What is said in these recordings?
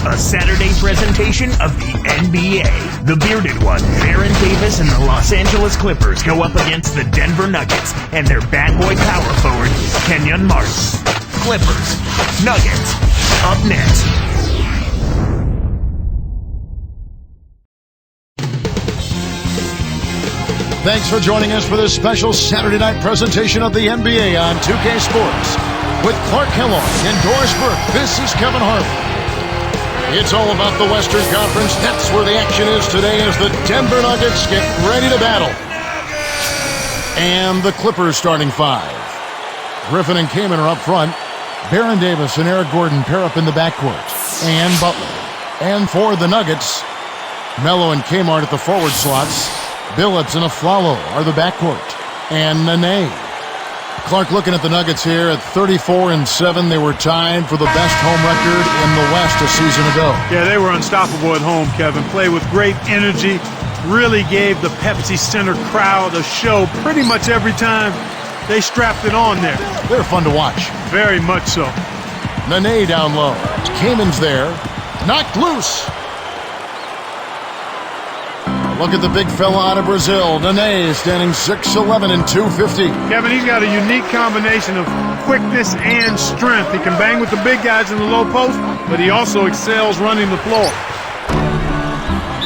A Saturday presentation of the NBA. The bearded one, Baron Davis, and the Los Angeles Clippers go up against the Denver Nuggets and their bad boy power forward, Kenyon Martin. Clippers, Nuggets, up next. Thanks for joining us for this special Saturday night presentation of the NBA on 2K Sports. With Clark Kellogg and Doris Burke, this is Kevin Harvey. It's all about the Western Conference. That's where the action is today as the Denver Nuggets get ready to battle. And the Clippers starting five. Griffin and Kaman are up front. Baron Davis and Eric Gordon pair up in the backcourt. And Butler. And for the Nuggets, Melo and Kmart at the forward slots. Billups and Aflalo are the backcourt. And Nene. Clark looking at the Nuggets here at 34-7. They were tied for the best home record in the West a season ago. Yeah, they were unstoppable at home, Kevin. Played with great energy. Really gave the Pepsi Center crowd a show pretty much every time they strapped it on there. They're fun to watch. Very much so. Nene down low. Kaman's there. Knocked loose. Look at the big fella out of Brazil. Nene standing 6'11" and 250. Kevin, he's got a unique combination of quickness and strength. He can bang with the big guys in the low post, but he also excels running the floor.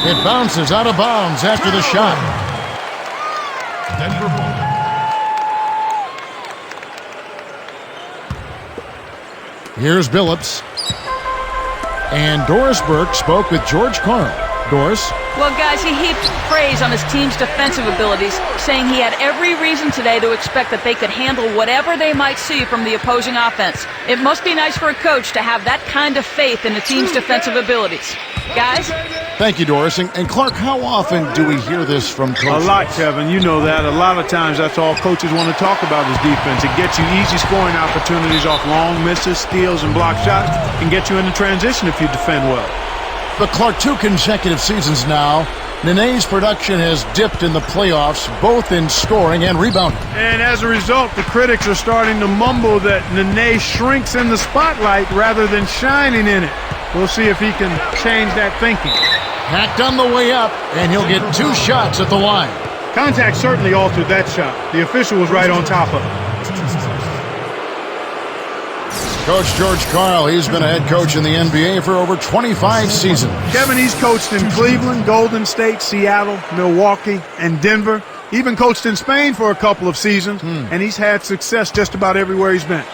It bounces out of bounds after the shot. Denver ball. Here's Billups. And Doris Burke spoke with George Karl. Doris? Well, guys, he heaped praise on his team's defensive abilities, saying he had every reason today to expect that they could handle whatever they might see from the opposing offense. It must be nice for a coach to have that kind of faith in the team's defensive abilities. Guys? Thank you, Doris. And Clark, how often do we hear this from coaches? A lot, Kevin. You know that. A lot of times that's all coaches want to talk about is defense. It gets you easy scoring opportunities off long misses, steals, and block shots, and get you into transition if you defend well. But Clark, 2 consecutive seasons now, Nene's production has dipped in the playoffs, both in scoring and rebounding. And as a result, the critics are starting to mumble that Nene shrinks in the spotlight rather than shining in it. We'll see if he can change that thinking. Hacked on the way up, and he'll get 2 shots at the line. Contact certainly altered that shot. The official was right on top of it. Coach George Karl, he's been a head coach in the NBA for over 25 seasons. Kevin, he's coached in Cleveland, Golden State, Seattle, Milwaukee, and Denver. Even coached in Spain for a couple of seasons, and he's had success just about everywhere he's been.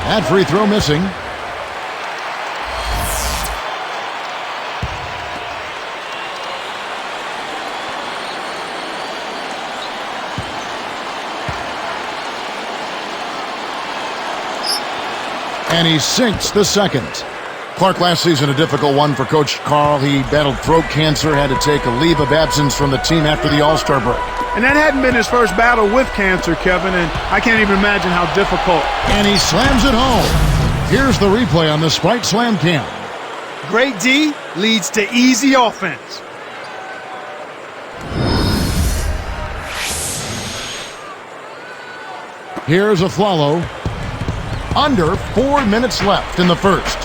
That free throw missing. And he sinks the second. Clark, last season a difficult one for Coach Karl. He battled throat cancer, had to take a leave of absence from the team after the All-Star break. And that hadn't been his first battle with cancer, Kevin, and I can't even imagine how difficult. And he slams it home. Here's the replay on the Sprite Slam Cam. Great D leads to easy offense. Here's Aflalo. Under 4 minutes left in the first.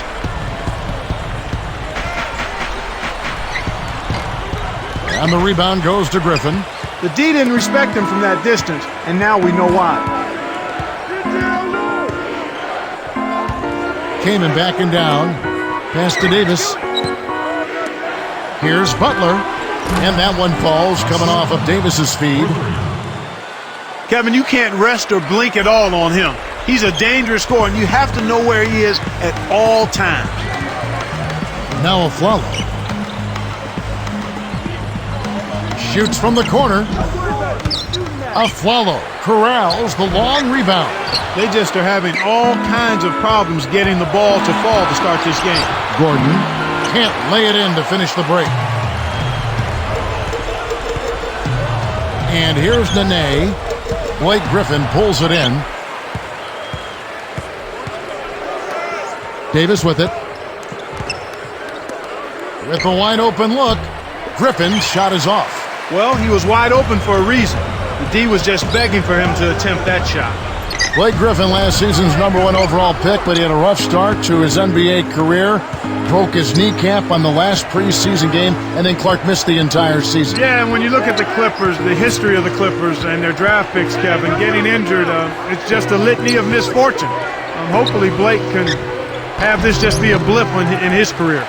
And the rebound goes to Griffin. The D didn't respect him from that distance, and now we know why. Kaman backing down. Pass to Davis. Here's Butler. And that one falls, coming off of Davis's feed. Kevin, you can't rest or blink at all on him. He's a dangerous scorer, and you have to know where he is at all times. Now Aflalo. Shoots from the corner. Aflalo corrals the long rebound. They just are having all kinds of problems getting the ball to fall to start this game. Gordon can't lay it in to finish the break. And here's Nene. Blake Griffin pulls it in. Davis with it. With a wide open look, Griffin's shot is off. Well, he was wide open for a reason. The D was just begging for him to attempt that shot. Blake Griffin, last season's #1 overall pick, but he had a rough start to his NBA career. Broke his kneecap on the last preseason game, and then Clark missed the entire season. Yeah, and when you look at the Clippers, the history of the Clippers and their draft picks, Kevin, getting injured, it's just a litany of misfortune. Hopefully Blake can have this just be a blip in his career.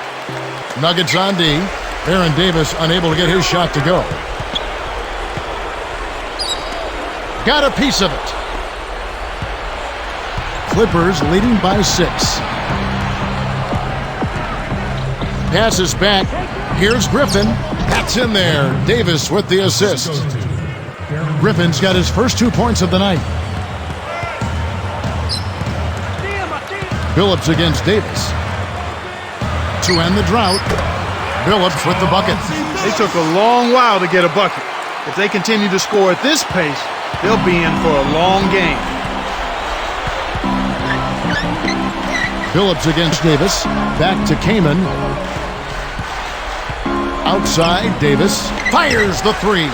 Nuggets on D. Baron Davis unable to get his shot to go. Got a piece of it. Clippers leading by 6. Passes back. Here's Griffin. That's in there. Davis with the assist. Griffin's got his first 2 points of the night. Billups against Davis. To end the drought, Billups with the bucket. They took a long while to get a bucket. If they continue to score at this pace, they'll be in for a long game. Billups against Davis. Back to Kaman. Outside, Davis fires the 3.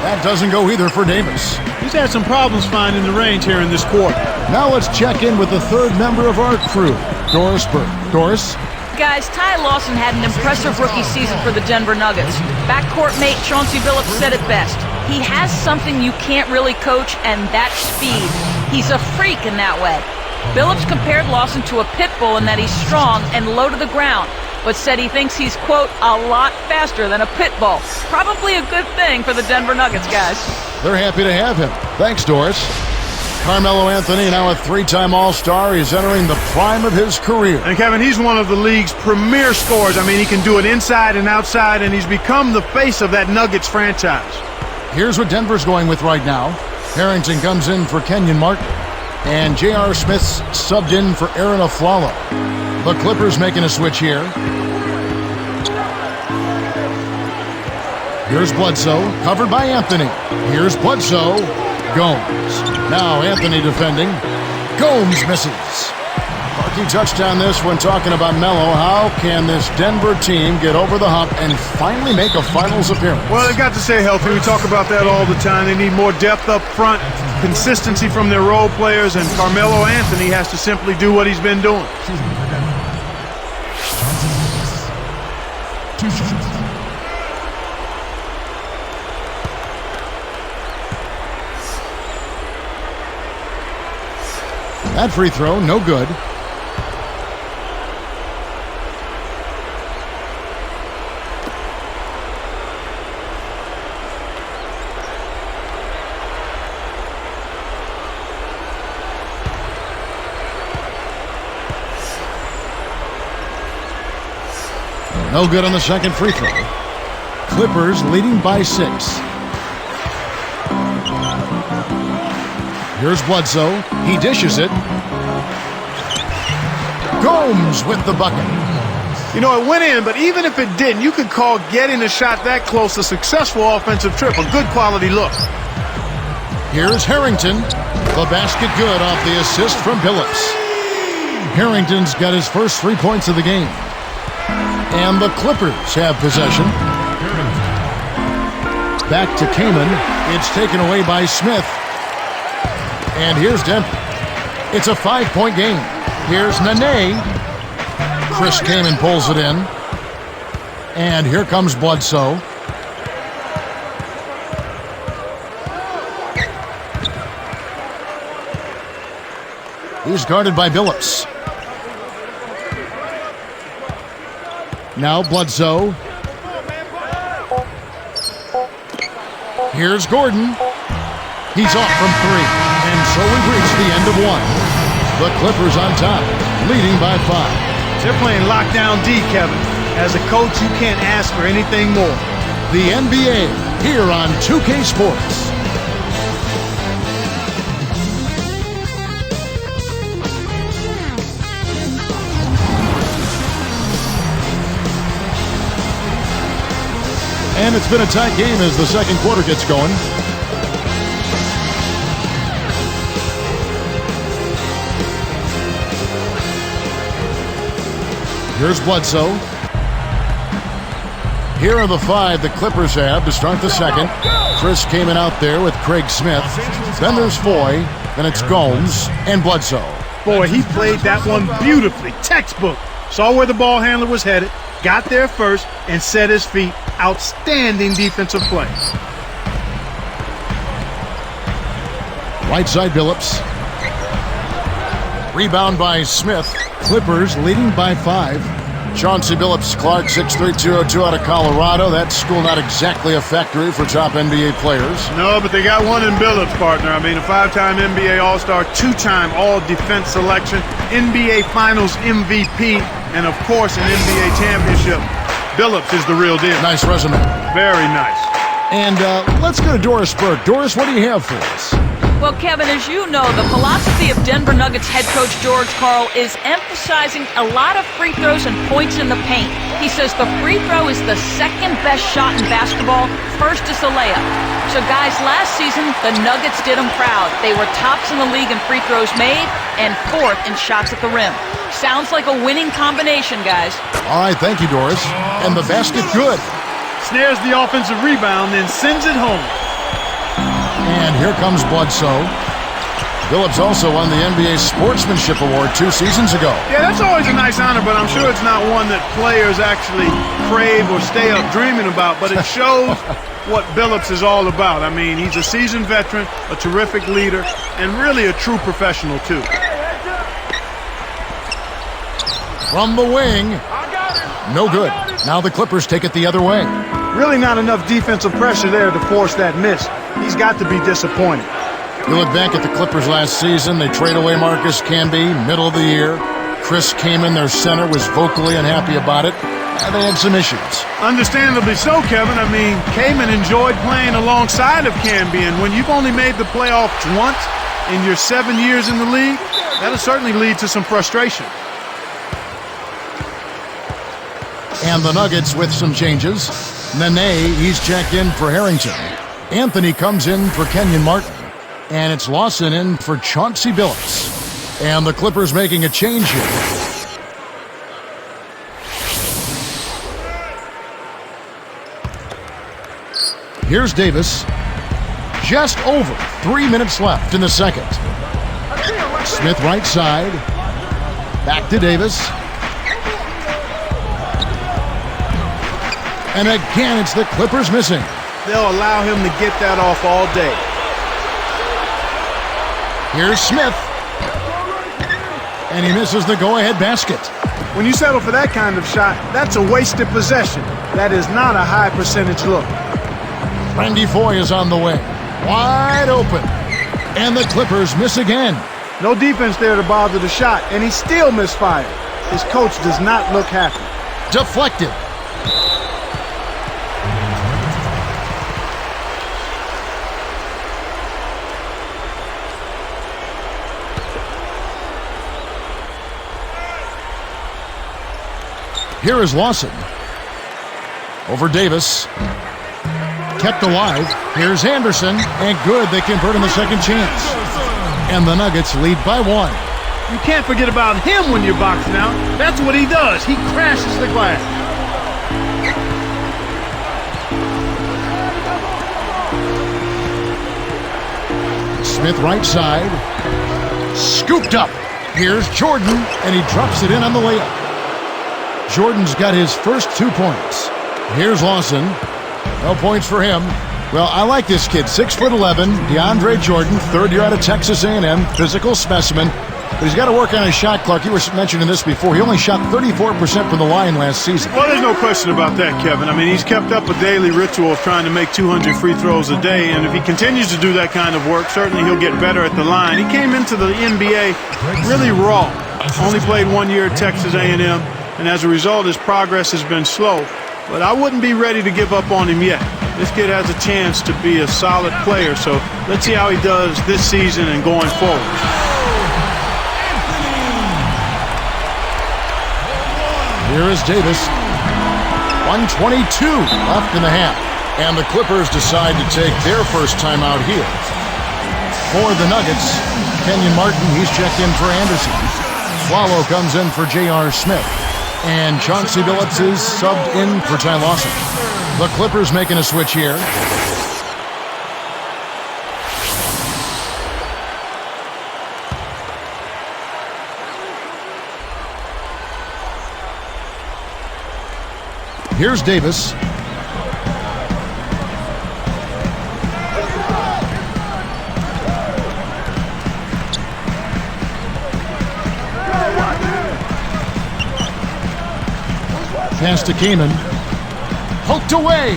That doesn't go either for Davis. He's had some problems finding the range here in this quarter. Now let's check in with the third member of our crew, Doris Burke. Doris? Guys, Ty Lawson had an impressive rookie season for the Denver Nuggets. Backcourt mate Chauncey Billups said it best. He has something you can't really coach, and that's speed. He's a freak in that way. Billups compared Lawson to a pit bull in that he's strong and low to the ground, but said he thinks he's, quote, a lot faster than a pit bull. Probably a good thing for the Denver Nuggets, guys. They're happy to have him. Thanks, Doris. Carmelo Anthony, now a 3-time All-Star. He's entering the prime of his career. And, Kevin, he's one of the league's premier scorers. I mean, he can do it inside and outside, and he's become the face of that Nuggets franchise. Here's what Denver's going with right now. Harrington comes in for Kenyon Martin, and J.R. Smith's subbed in for Aaron Aflalo. The Clippers making a switch here. Here's Bledsoe, covered by Anthony. Here's Bledsoe. Gomes. Now Anthony defending. Gomes misses. Marquee touchdown this when talking about Melo. How can this Denver team get over the hump and finally make a finals appearance? Well, they've got to stay healthy. We talk about that all the time. They need more depth up front, consistency from their role players, and Carmelo Anthony has to simply do what he's been doing. That free throw, no good. No good on the second free throw. Clippers leading by 6. Here's Bledsoe. He dishes it. Gomes with the bucket. You know, it went in, but even if it didn't, you could call getting a shot that close a successful offensive trip, a good quality look. Here's Harrington. The basket good off the assist from Billups. Harrington's got his first 3 points of the game. And the Clippers have possession. Back to Kaman. It's taken away by Smith. And here's Denver. It's a 5-point game. Here's Nene. Chris Kaman pulls it in. And here comes Bledsoe. He's guarded by Billups. Now Bledsoe. Here's Gordon. He's off from 3. And so we've reached the end of 1. The Clippers on top, leading by 5. They're playing lockdown D, Kevin. As a coach, you can't ask for anything more. The NBA, here on 2K Sports. And it's been a tight game as the second quarter gets going. Here's Bledsoe. Here are the 5 the Clippers have to start the second. Chris came in out there with Craig Smith. Then there's Foy. Then it's Gomes and Bledsoe. Boy, he played that one beautifully. Textbook. Saw where the ball handler was headed, got there first, and set his feet. Outstanding defensive play. Right side Billups. Rebound by Smith. Clippers leading by 5. Chauncey Billups-Clark, 6'3", 202 out of Colorado. That school not exactly a factory for top NBA players. No, but they got one in Billups, partner. I mean, a 5-time NBA All-Star, 2-time All-Defense selection, NBA Finals MVP, and, of course, an NBA championship. Billups is the real deal. Nice resume. Very nice. And let's go to Doris Burke. Doris, what do you have for us? Well, Kevin, as you know, the philosophy of Denver Nuggets head coach George Karl is emphasizing a lot of free throws and points in the paint. He says the free throw is the second best shot in basketball. First is the layup. So, guys, last season, the Nuggets did them proud. They were tops in the league in free throws made and 4th in shots at the rim. Sounds like a winning combination, guys. All right, thank you, Doris. And the basket good. Snares the offensive rebound, then sends it home. And here comes Bledsoe. Billups also won the NBA Sportsmanship Award 2 seasons ago. Yeah, that's always a nice honor, but I'm sure it's not one that players actually crave or stay up dreaming about, but it shows what Billups is all about. I mean, he's a seasoned veteran, a terrific leader, and really a true professional, too. From the wing. No good. Now the Clippers take it the other way. Really not enough defensive pressure there to force that miss. He's got to be disappointed. You look back at the Clippers last season, they trade away Marcus Camby, middle of the year. Chris Kaman, their center, was vocally unhappy about it. And they had some issues. Understandably so, Kevin. I mean, Kaman enjoyed playing alongside of Camby, and when you've only made the playoffs once in your 7 years in the league, that'll certainly lead to some frustration. And the Nuggets with some changes. Nene, he's checked in for Harrington. Anthony comes in for Kenyon Martin. And it's Lawson in for Chauncey Billups. And the Clippers making a change here. Here's Davis. Just over 3 minutes left in the second. Smith right side. Back to Davis. And again, it's the Clippers missing. They'll allow him to get that off all day. Here's Smith. And he misses the go-ahead basket. When you settle for that kind of shot, that's a wasted possession. That is not a high percentage look. Randy Foy is on the way. Wide open. And the Clippers miss again. No defense there to bother the shot, and he still misfired. His coach does not look happy. Deflected. Here is Lawson. Over Davis. Kept alive. Here's Anderson. And good, they convert on the second chance. And the Nuggets lead by 1. You can't forget about him when you're boxing out. That's what he does. He crashes the glass. Smith right side. Scooped up. Here's Jordan. And he drops it in on the layup. Jordan's got his first 2 points. Here's Lawson. No points for him. Well, I like this kid. 6'11", DeAndre Jordan, 3rd year out of Texas A&M, physical specimen. But he's got to work on his shot clock. You were mentioning this before. He only shot 34% from the line last season. Well, there's no question about that, Kevin. I mean, he's kept up a daily ritual of trying to make 200 free throws a day, and if he continues to do that kind of work, certainly he'll get better at the line. He came into the NBA really raw. Only played 1 year at Texas A&M, and as a result, his progress has been slow. But I wouldn't be ready to give up on him yet. This kid has a chance to be a solid player, so let's see how he does this season and going forward. Here is Davis. 1:22 left in the half. And the Clippers decide to take their first timeout here. For the Nuggets, Kenyon Martin, he's checked in for Anderson. Swallow comes in for J.R. Smith. And Chauncey Billups is subbed in for Ty Lawson. The Clippers making a switch here. Here's Davis. Pass to Kamen. Poked away.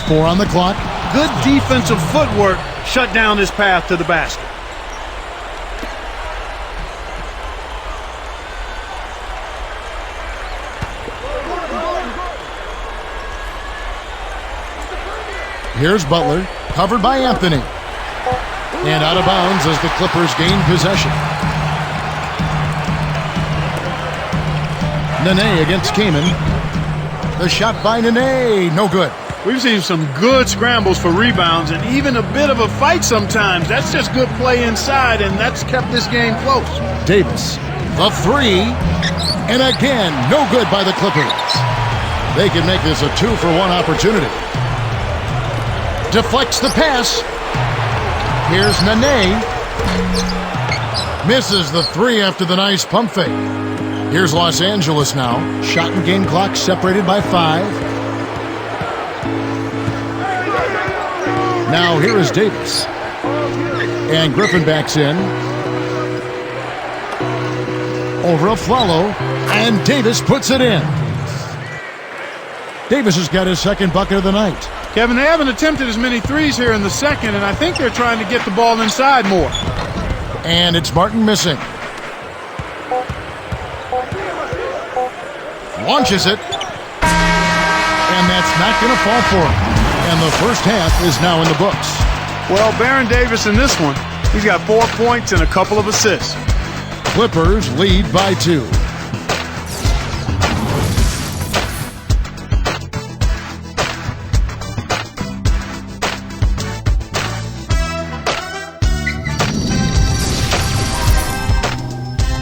4 on the clock. Good defensive footwork shut down his path to the basket. Here's Butler, covered by Anthony. And out of bounds as the Clippers gain possession. Nene against Kamen. The shot by Nene, no good. We've seen some good scrambles for rebounds and even a bit of a fight sometimes. That's just good play inside, and that's kept this game close. Davis, the 3, and again, no good by the Clippers. They can make this a 2-for-1 opportunity. Deflects the pass. Here's Nene. Misses the 3 after the nice pump fake. Here's Los Angeles now. Shot and game clock separated by 5. Now here is Davis. And Griffin backs in. Over Aflalo. And Davis puts it in. Davis has got his second bucket of the night. Kevin, they haven't attempted as many threes here in the second, and I think they're trying to get the ball inside more. And it's Martin missing. Launches it. And that's not going to fall for him. And the first half is now in the books. Well, Baron Davis in this one, he's got 4 points and a couple of assists. Clippers lead by 2.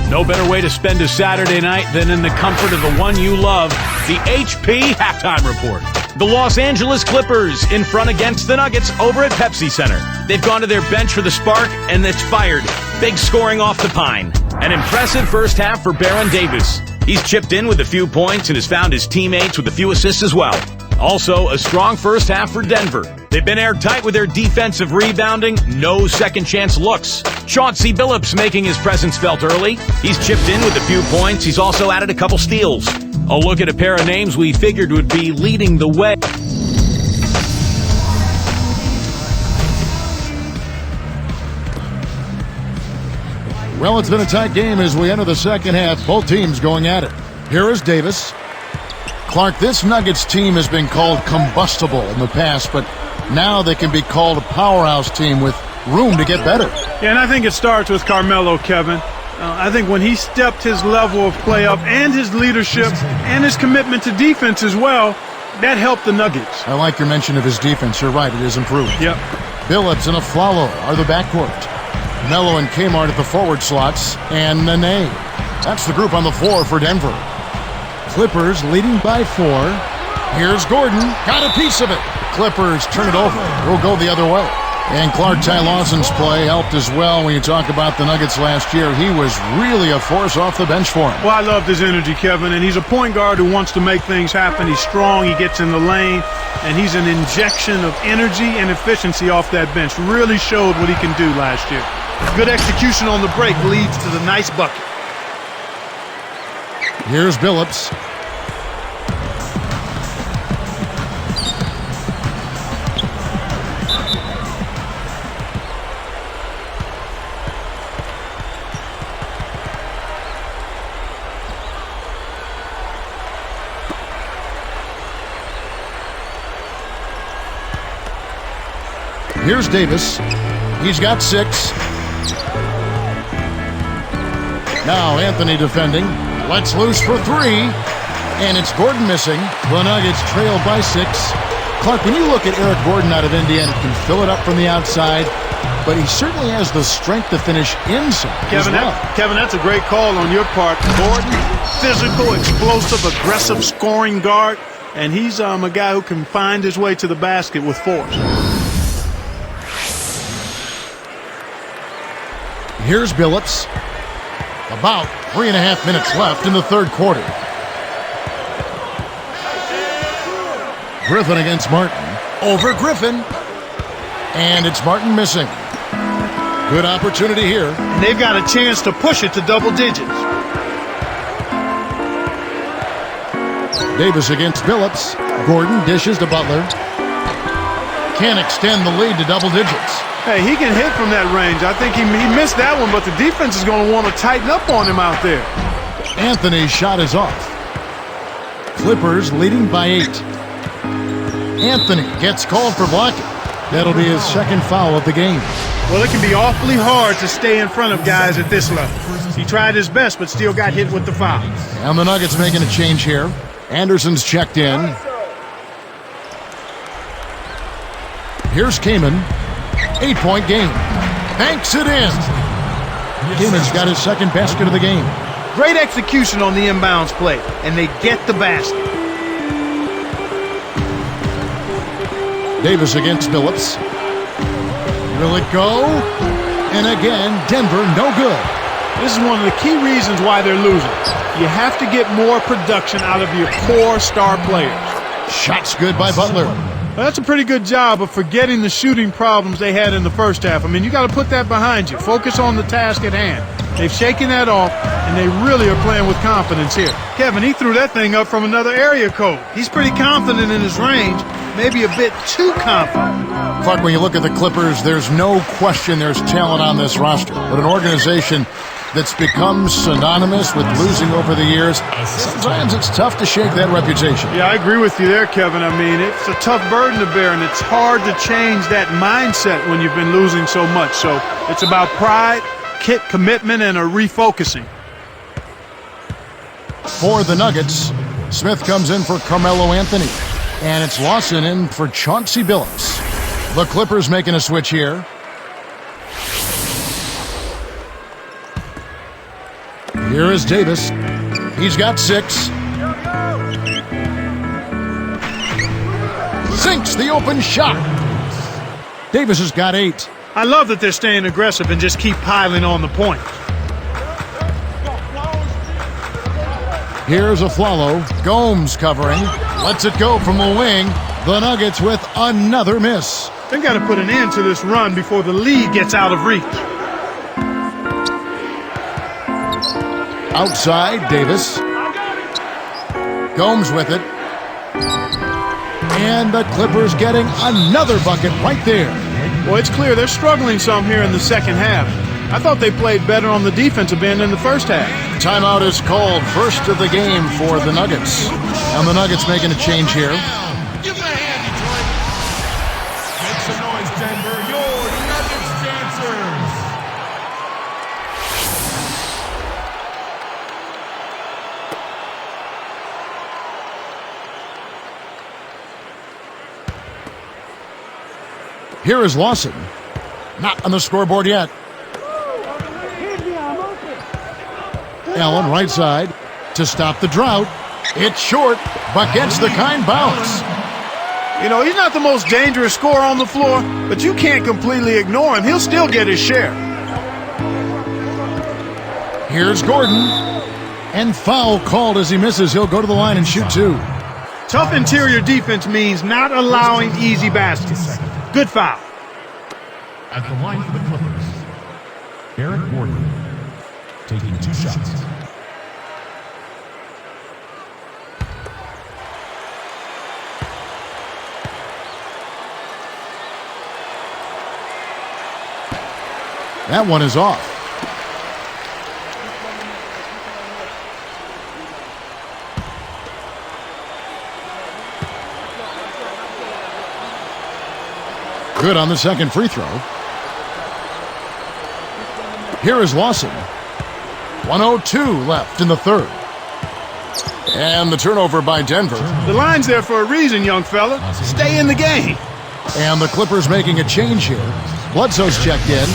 No better way to spend a Saturday night than in the comfort of the one you love, the HP Halftime Report. The Los Angeles Clippers in front against the Nuggets over at Pepsi Center. They've gone to their bench for the spark, and it's fired. Big scoring off the pine. An impressive first half for Baron Davis. He's chipped in with a few points and has found his teammates with a few assists as well. Also, a strong first half for Denver. They've been airtight with their defensive rebounding, no second-chance looks. Chauncey Billups making his presence felt early. He's chipped in with a few points. He's also added a couple steals. A look at a pair of names we figured would be leading the way. Well, it's been a tight game as we enter the second half. Both teams going at it. Here is Davis. Clark, this Nuggets team has been called combustible in the past, but now they can be called a powerhouse team with room to get better. Yeah, and I think it starts with Carmelo, Kevin. I think when he stepped his level of play up and his leadership and his commitment to defense as well, that helped the Nuggets. I like your mention of his defense. You're right, it is improved. Yep. Billups and Aflalo are the backcourt. Melo and Kmart at the forward slots, and Nene. That's the group on the floor for Denver. Clippers leading by 4. Here's Gordon. Got a piece of it. Clippers turn it over. We'll go the other way. And Clark, Ty Lawson's play helped as well. When you talk about the Nuggets last year, he was really a force off the bench for him. Well, I loved his energy, Kevin, and he's a point guard who wants to make things happen. He's strong, he gets in the lane, and he's an injection of energy and efficiency off that bench. Really showed what he can do last year. Good execution on the break leads to the nice bucket. Here's Billups. Here's Davis. He's got 6. Now Anthony defending. Lets loose for 3. And it's Gordon missing. The Nuggets trail by 6. Clark, when you look at Eric Gordon out of Indiana, he can fill it up from the outside, but he certainly has the strength to finish inside. Kevin, that's a great call on your part. Gordon, physical, explosive, aggressive scoring guard, and he's a guy who can find his way to the basket with force. Here's Billups. About 3.5 minutes left in the third quarter. Griffin against Martin. Over Griffin. And it's Martin missing. Good opportunity here. And they've got a chance to push it to double digits. Davis against Phillips. Gordon dishes to Butler. Can't extend the lead to double digits. Hey, he can hit from that range. I think he missed that one, but the defense is going to want to tighten up on him out there. Anthony's shot is off. Clippers leading by 8. Anthony gets called for blocking. That'll be his second foul of the game. Well, it can be awfully hard to stay in front of guys at this level. He tried his best, but still got hit with the foul. And the Nuggets making a change here. Anderson's checked in. Here's Kaman. 8-point game. Banks it in. Kaman's got his second basket of the game. Great execution on the inbounds play, and they get the basket. Davis against Phillips. Will it go? And again, Denver no good. This is one of the key reasons why they're losing. You have to get more production out of your core star players. Shots good by Butler. Well, that's a pretty good job of forgetting the shooting problems they had in the first half. I mean, you got to put that behind you. Focus on the task at hand. They've shaken that off, and they really are playing with confidence here. Kevin, he threw that thing up from another area code. He's pretty confident in his range, maybe a bit too confident. Clark, when you look at the Clippers, there's no question there's talent on this roster. But an organization that's become synonymous with losing over the years, sometimes it's tough to shake that reputation. Yeah, I agree with you there, Kevin. I mean, it's a tough burden to bear, and it's hard to change that mindset when you've been losing so much. So it's about pride, commitment, and a refocusing. For the Nuggets, Smith comes in for Carmelo Anthony. And it's Lawson in for Chauncey Billups. The Clippers making a switch here. Here is Davis. He's got 6. Sinks the open shot. Davis has got 8. I love that they're staying aggressive and just keep piling on the points. Here's Aflalo. Gomes covering. Lets it go from the wing. The Nuggets with another miss. They've got to put an end to this run before the lead gets out of reach. Outside, Davis. Gomes with it. And the Clippers getting another bucket right there. Well, it's clear they're struggling some here in the second half. I thought they played better on the defensive end in the first half. Timeout is called, first of the game for the Nuggets. And the Nuggets making a change here. Give them a hand, Detroit. Make some noise, Denver. Your Nuggets dancers. Here is Lawson. Not on the scoreboard yet. Allen right side to stop the drought. It's short, but gets the kind bounce. You know, he's not the most dangerous scorer on the floor, but you can't completely ignore him. He'll still get his share. Here's Gordon. And foul called as he misses. He'll go to the line and shoot 2. Tough interior defense means not allowing easy baskets. Good foul. At the line for the Clippers, Eric Gordon taking 2 shots. That one is off. Good on the second free throw. Here is Lawson. 1:02 left in the third. And the turnover by Denver. The line's there for a reason, young fella. Stay in the game. And the Clippers making a change here. Bledsoe's checked in.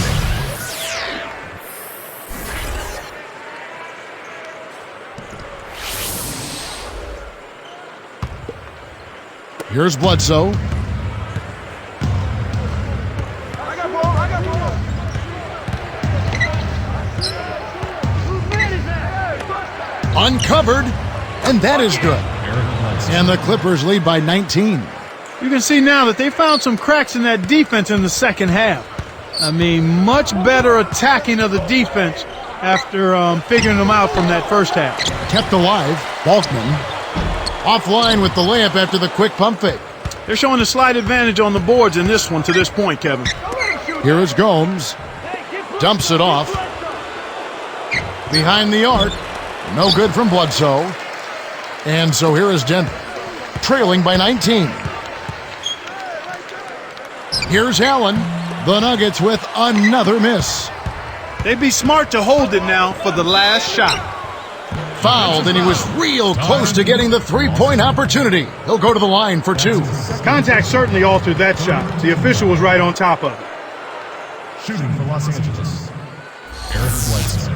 Here's Bledsoe. Uncovered, and that is good. And the Clippers lead by 19. You can see now that they found some cracks in that defense in the second half. I mean, much better attacking of the defense after figuring them out from that first half. Kept alive, Balkman. Offline with the layup after the quick pump fake. They're showing a slight advantage on the boards in this one to this point, Kevin. Here is Gomes. Dumps it off. Behind the arc. No good from Bledsoe. And so here is Denver, trailing by 19. Here's Allen. The Nuggets with another miss. They'd be smart to hold it now for the last shot. Fouled, and he was real close to getting the three-point opportunity. He'll go to the line for two. Contact certainly altered that shot. The official was right on top of it. Shooting for Los Angeles, Eric Bledsoe.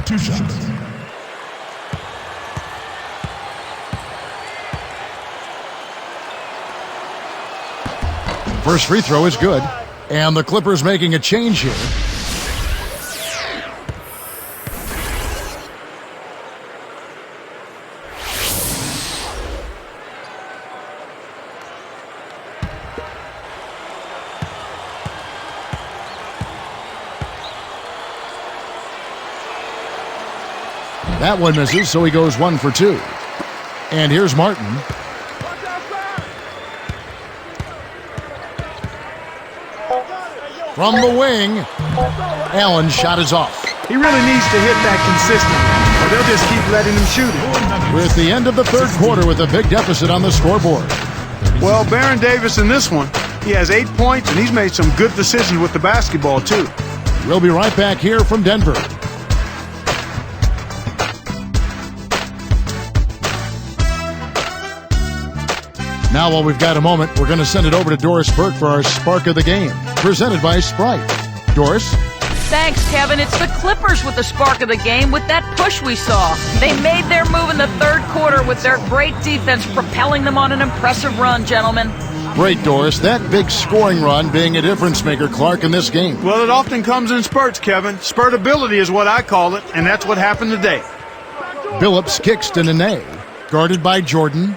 2 shots. First free throw is good. And the Clippers making a change here. That one misses, so he goes 1 for 2. And here's Martin. From the wing, Allen's shot is off. He really needs to hit that consistently, or they'll just keep letting him shoot it. We're at the end of the third quarter with a big deficit on the scoreboard. Well, Baron Davis in this one, he has 8 points, and he's made some good decisions with the basketball, too. We'll be right back here from Denver. Now, while we've got a moment, we're going to send it over to Doris Burke for our Spark of the Game, presented by Sprite. Doris? Thanks, Kevin. It's the Clippers with the spark of the game with that push we saw. They made their move in the third quarter with their great defense propelling them on an impressive run, gentlemen. Great, Doris. That big scoring run being a difference maker, Clark, in this game. Well, it often comes in spurts, Kevin. Spurtability is what I call it, and that's what happened today. Billups kicks to Nene, guarded by Jordan.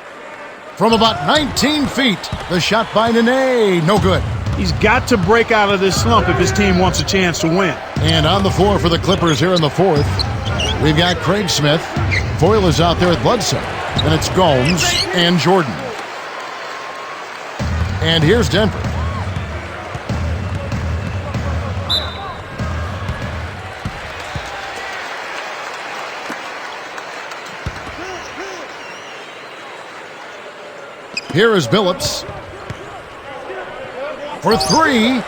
From about 19 feet, the shot by Nene, no good. He's got to break out of this slump if his team wants a chance to win. And on the floor for the Clippers here in the fourth, we've got Craig Smith. Foyle is out there at Bledsoe. Then it's Gomes and Jordan. And here's Denver. Here is Billups for 3.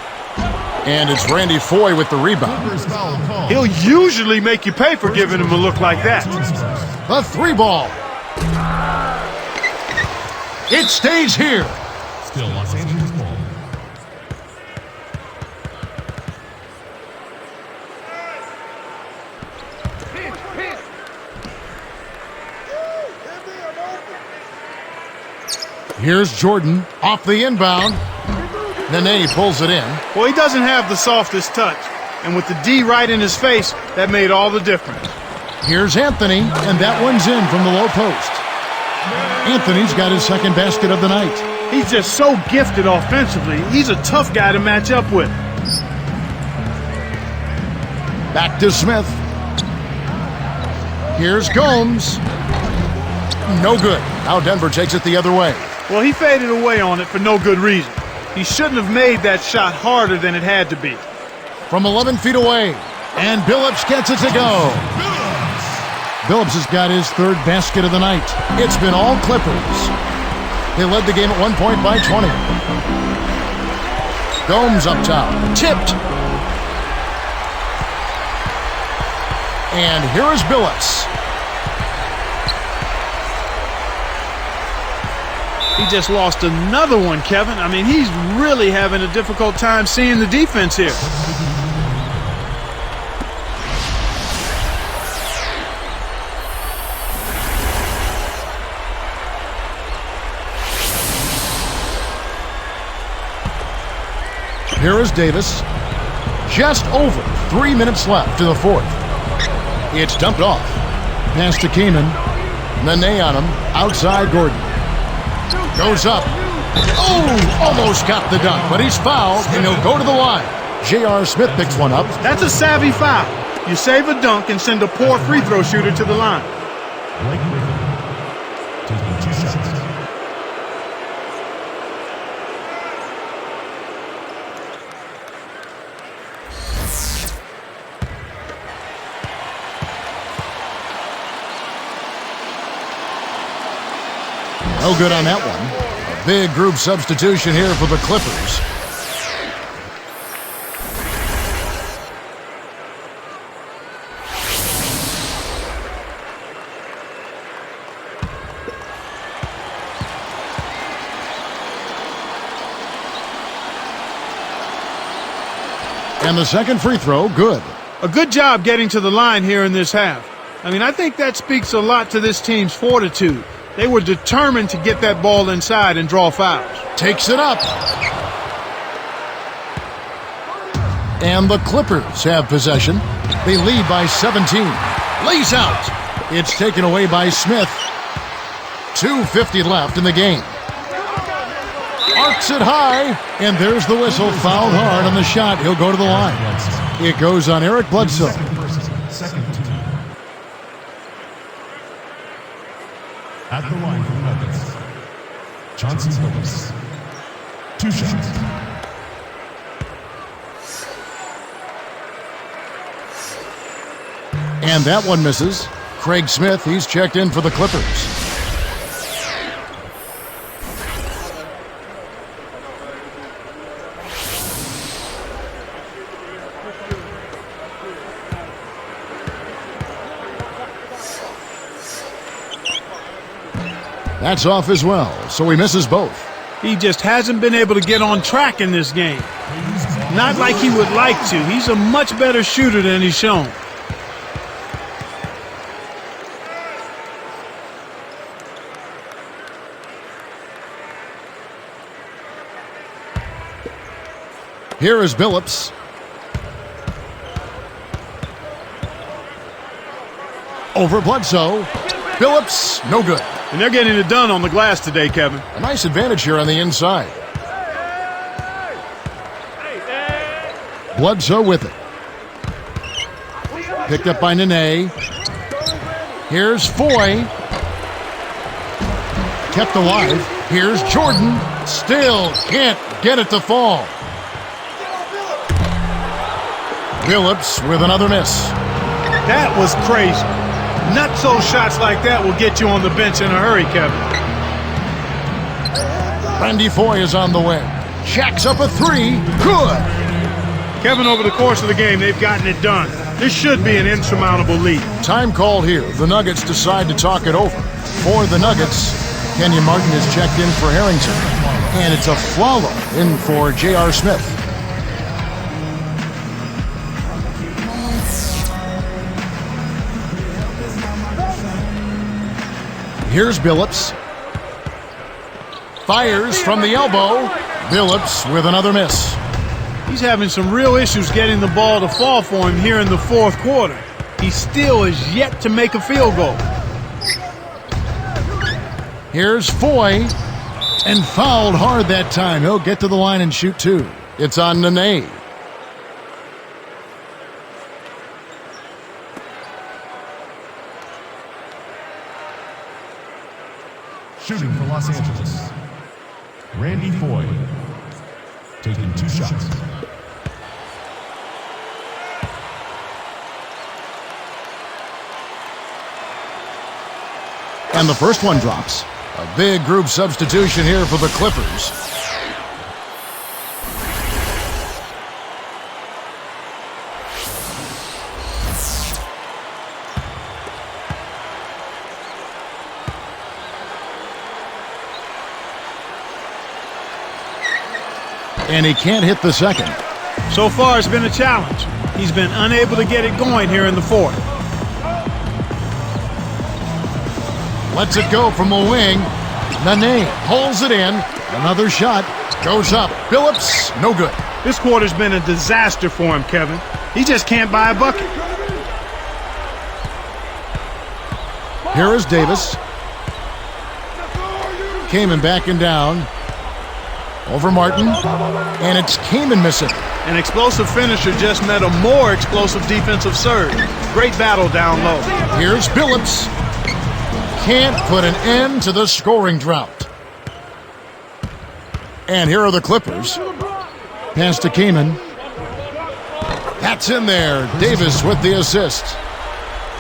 And it's Randy Foye with the rebound. He'll usually make you pay for giving him a look like that. The 3 ball. It stays here. Still Los Angeles ball. Here's Jordan off the inbound. Nene pulls it in. Well, he doesn't have the softest touch. And with the D right in his face, that made all the difference. Here's Anthony, and that one's in from the low post. Anthony's got his second basket of the night. He's just so gifted offensively. He's a tough guy to match up with. Back to Smith. Here's Gomes. No good. Now Denver takes it the other way. Well, he faded away on it for no good reason. He shouldn't have made that shot harder than it had to be. From 11 feet away, and Billups gets it to go. Billups has got his third basket of the night. It's been all Clippers. They led the game at 1 point by 20. Gomes up top, tipped. And here is Billups. He just lost another one, Kevin. I mean, he's really having a difficult time seeing the defense here. Here is Davis. Just over 3 minutes left to the fourth. It's dumped off. Pass to Kaman. Nene on him. Outside Gordon. Goes up. Oh, almost got the dunk, but he's fouled, and he'll go to the line. J.R. Smith picks one up. That's a savvy foul. You save a dunk and send a poor free throw shooter to the line. Taking 2 shots. No good on that one. A big group substitution here for the Clippers. And the second free throw, good. A good job getting to the line here in this half. I mean, I think that speaks a lot to this team's fortitude. They were determined to get that ball inside and draw fouls. Takes it up. And the Clippers have possession. They lead by 17. Lays out. It's taken away by Smith. 2:50 left in the game. Arcs it high, and there's the whistle. Fouled hard on the shot. He'll go to the line. It goes on Eric Bledsoe. Second team. At the line for the Nuggets, Johnson Phillips. 2 shots. And that one misses. Craig Smith, he's checked in for the Clippers. That's off as well, so he misses both. He just hasn't been able to get on track in this game. Not like he would like to. He's a much better shooter than he's shown. Here is Billups. Over Bledsoe. Billups, no good. And they're getting it done on the glass today, Kevin. A nice advantage here on the inside. Bledsoe with it. Picked up by Nene. Here's Foy. Kept alive. Here's Jordan. Still can't get it to fall. Billups with another miss. That was crazy. Nutso shots like that will get you on the bench in a hurry, Kevin. Randy Foy is on the way. Jacks up a 3. Good. Kevin, over the course of the game, they've gotten it done. This should be an insurmountable lead. Time called here. The Nuggets decide to talk it over. For the Nuggets, Kenyon Martin is checked in for Harrington. And it's a Flalo in for J.R. Smith. Here's Billups. Fires from the elbow. Billups with another miss. He's having some real issues getting the ball to fall for him here in the fourth quarter. He still is yet to make a field goal. Here's Foy. And fouled hard that time. He'll get to the line and shoot 2. It's on Nene. Shooting for Los Angeles, Randy Foy. Taking 2 shots. And the first one drops. A big group substitution here for the Clippers. And he can't hit the second. So far, it's been a challenge. He's been unable to get it going here in the fourth. Lets it go from the wing. Nene pulls it in. Another shot. Goes up. Billups, no good. This quarter's been a disaster for him, Kevin. He just can't buy a bucket. Here is Davis. Kamen backing down. Over Martin, and it's Kamen missing. An explosive finisher just met a more explosive defensive surge. Great battle down low. Here's Billups. Can't put an end to the scoring drought. And here are the Clippers. Pass to Kamen. That's in there. Davis with the assist.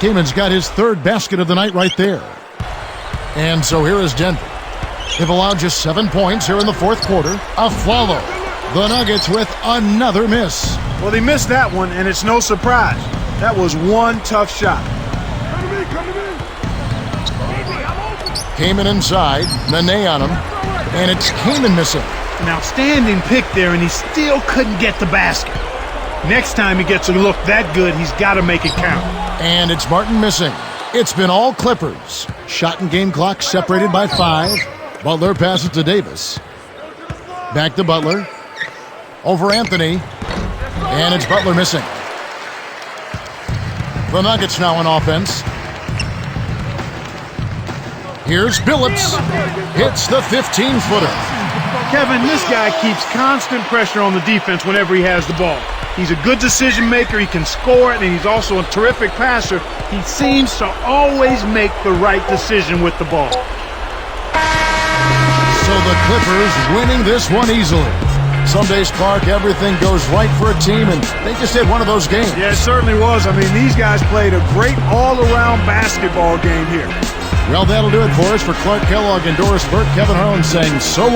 Kamen's got his third basket of the night right there. And so here is Denver. They've allowed just 7 points here in the fourth quarter. A follow. The Nuggets with another miss. Well, they missed that one, and it's no surprise. That was one tough shot. Kamen inside. Nene on him. And it's Kamen missing. An outstanding pick there, and he still couldn't get the basket. Next time he gets a look that good, he's got to make it count. And it's Martin missing. It's been all Clippers. Shot and game clock separated by 5. Butler passes to Davis. Back to Butler. Over Anthony. And it's Butler missing. The Nuggets now on offense. Here's Billups. Hits the 15-footer. Kevin, this guy keeps constant pressure on the defense whenever he has the ball. He's a good decision maker, he can score it, and he's also a terrific passer. He seems to always make the right decision with the ball. So the Clippers winning this one easily. Some days, Clark, everything goes right for a team, and they just had one of those games. Yeah, it certainly was. I mean, these guys played a great all-around basketball game here. Well, that'll do it for us. For Clark Kellogg and Doris Burke, Kevin Harlan saying so long.